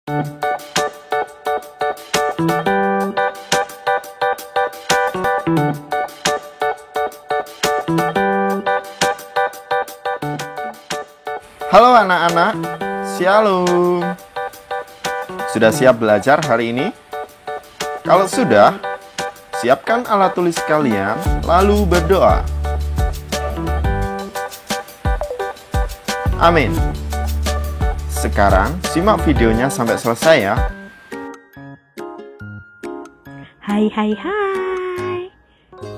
Halo anak-anak, Shalom. Sudah siap belajar hari ini? Kalau sudah, siapkan alat tulis kalian, lalu berdoa. Amin. Sekarang, simak videonya sampai selesai ya. Hai.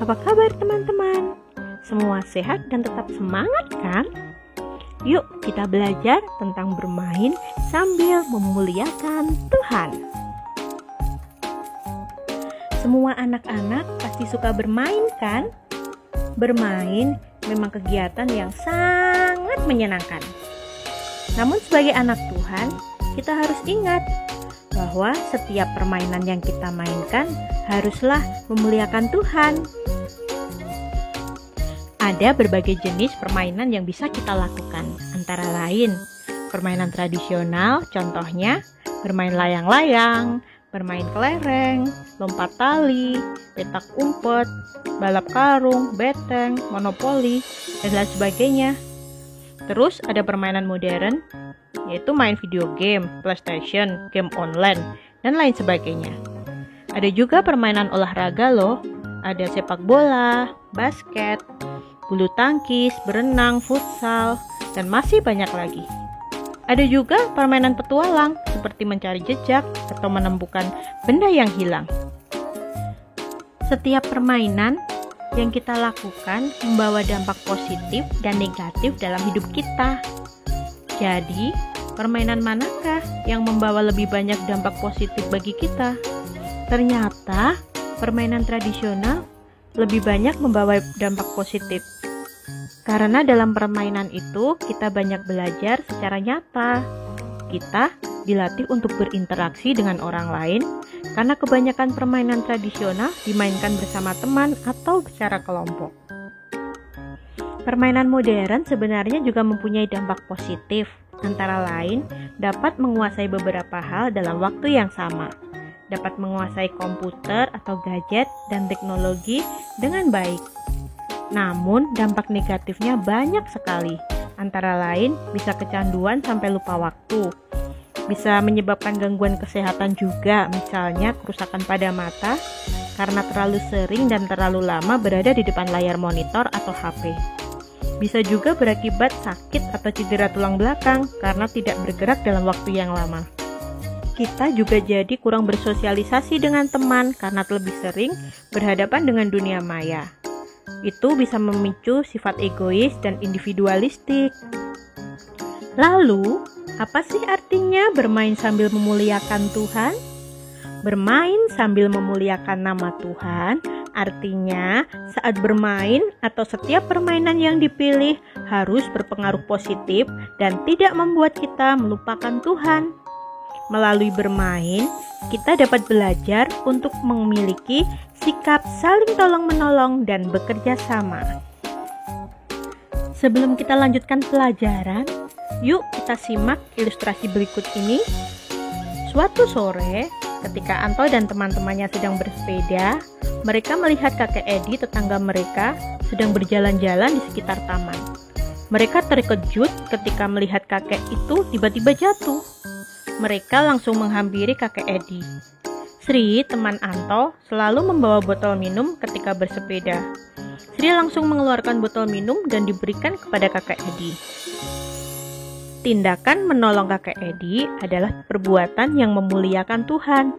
Apa kabar teman-teman? Semua sehat dan tetap semangat kan? Yuk kita belajar tentang bermain sambil memuliakan Tuhan. Semua anak-anak pasti suka bermain kan? Bermain memang kegiatan yang sangat menyenangkan. Namun sebagai anak Tuhan, kita harus ingat bahwa setiap permainan yang kita mainkan haruslah memuliakan Tuhan. Ada berbagai jenis permainan yang bisa kita lakukan, antara lain permainan tradisional, contohnya bermain layang-layang, bermain kelereng, lompat tali, petak umpet, balap karung, beteng, monopoli, dan lain sebagainya. Terus ada permainan modern, yaitu main video game, PlayStation, game online, dan lain sebagainya. Ada juga permainan olahraga loh, ada sepak bola, basket, bulu tangkis, berenang, futsal, dan masih banyak lagi. Ada juga permainan petualang seperti mencari jejak atau menemukan benda yang hilang. Setiap permainan yang kita lakukan membawa dampak positif dan negatif dalam hidup kita. Jadi, permainan manakah yang membawa lebih banyak dampak positif bagi kita? Ternyata, permainan tradisional lebih banyak membawa dampak positif. Karena dalam permainan itu kita banyak belajar secara nyata. Kita dilatih untuk berinteraksi dengan orang lain karena kebanyakan permainan tradisional dimainkan bersama teman atau secara kelompok. Permainan modern sebenarnya juga mempunyai dampak positif, antara lain dapat menguasai beberapa hal dalam waktu yang sama, dapat menguasai komputer atau gadget dan teknologi dengan baik. Namun, dampak negatifnya banyak sekali. Antara lain, bisa kecanduan sampai lupa waktu. Bisa menyebabkan gangguan kesehatan juga, misalnya kerusakan pada mata, karena terlalu sering dan terlalu lama berada di depan layar monitor atau HP. Bisa juga berakibat sakit atau cedera tulang belakang, karena tidak bergerak dalam waktu yang lama. Kita juga jadi kurang bersosialisasi dengan teman, karena lebih sering berhadapan dengan dunia maya. Itu bisa memicu sifat egois dan individualistik. Lalu, apa sih artinya bermain sambil memuliakan Tuhan? Bermain sambil memuliakan nama Tuhan artinya saat bermain atau setiap permainan yang dipilih harus berpengaruh positif dan tidak membuat kita melupakan Tuhan. Melalui bermain, kita dapat belajar untuk memiliki sikap saling tolong-menolong dan bekerja sama. Sebelum kita lanjutkan pelajaran, yuk kita simak ilustrasi berikut ini. Suatu sore, ketika Anto dan teman-temannya sedang bersepeda, mereka melihat kakek Edi, tetangga mereka, sedang berjalan-jalan di sekitar taman. Mereka terkejut ketika melihat kakek itu tiba-tiba jatuh. Mereka langsung menghampiri kakek Edi. Sri, teman Anto, selalu membawa botol minum ketika bersepeda. Sri langsung mengeluarkan botol minum dan diberikan kepada kakek Edi. Tindakan menolong kakek Edi adalah perbuatan yang memuliakan Tuhan.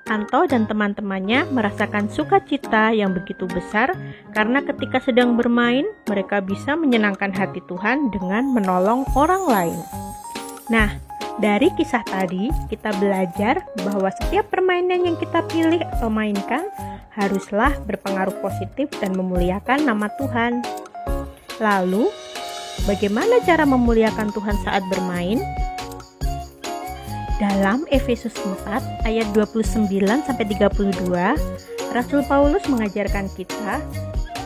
Anto dan teman-temannya merasakan sukacita yang begitu besar karena ketika sedang bermain, mereka bisa menyenangkan hati Tuhan dengan menolong orang lain. Nah, dari kisah tadi, kita belajar bahwa setiap permainan yang kita pilih atau mainkan haruslah berpengaruh positif dan memuliakan nama Tuhan. Lalu, bagaimana cara memuliakan Tuhan saat bermain? Dalam Efesus 4 ayat 29-32, Rasul Paulus mengajarkan kita,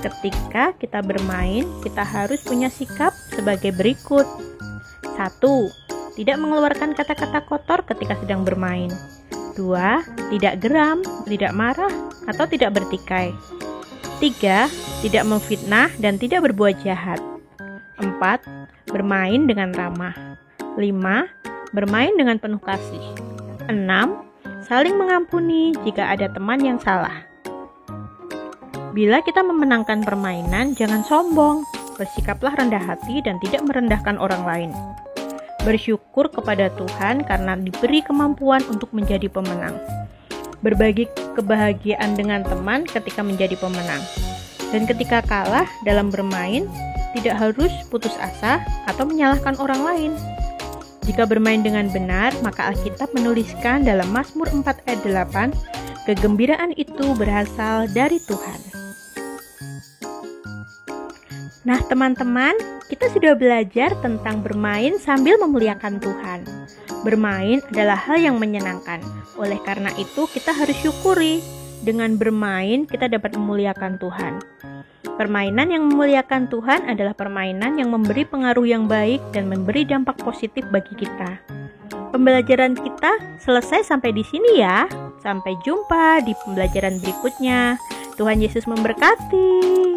ketika kita bermain, kita harus punya sikap sebagai berikut. 1. tidak mengeluarkan kata-kata kotor ketika sedang bermain. 2. Tidak geram, tidak marah, atau tidak bertikai. 3. Tidak memfitnah dan tidak berbuat jahat. 4. Bermain dengan ramah. 5. Bermain dengan penuh kasih. 6. Saling mengampuni jika ada teman yang salah. Bila kita memenangkan permainan, jangan sombong. Bersikaplah rendah hati dan tidak merendahkan orang lain. Bersyukur kepada Tuhan karena diberi kemampuan untuk menjadi pemenang. Berbagi kebahagiaan dengan teman ketika menjadi pemenang. Dan ketika kalah dalam bermain, tidak harus putus asa atau menyalahkan orang lain. Jika bermain dengan benar, maka Alkitab menuliskan dalam Mazmur 4 ayat 8, kegembiraan itu berasal dari Tuhan. Nah teman-teman, kita sudah belajar tentang bermain sambil memuliakan Tuhan. Bermain adalah hal yang menyenangkan. Oleh karena itu kita harus syukuri. Dengan bermain kita dapat memuliakan Tuhan. Permainan yang memuliakan Tuhan adalah permainan yang memberi pengaruh yang baik dan memberi dampak positif bagi kita. Pembelajaran kita selesai sampai di sini ya. Sampai jumpa di pembelajaran berikutnya. Tuhan Yesus memberkati.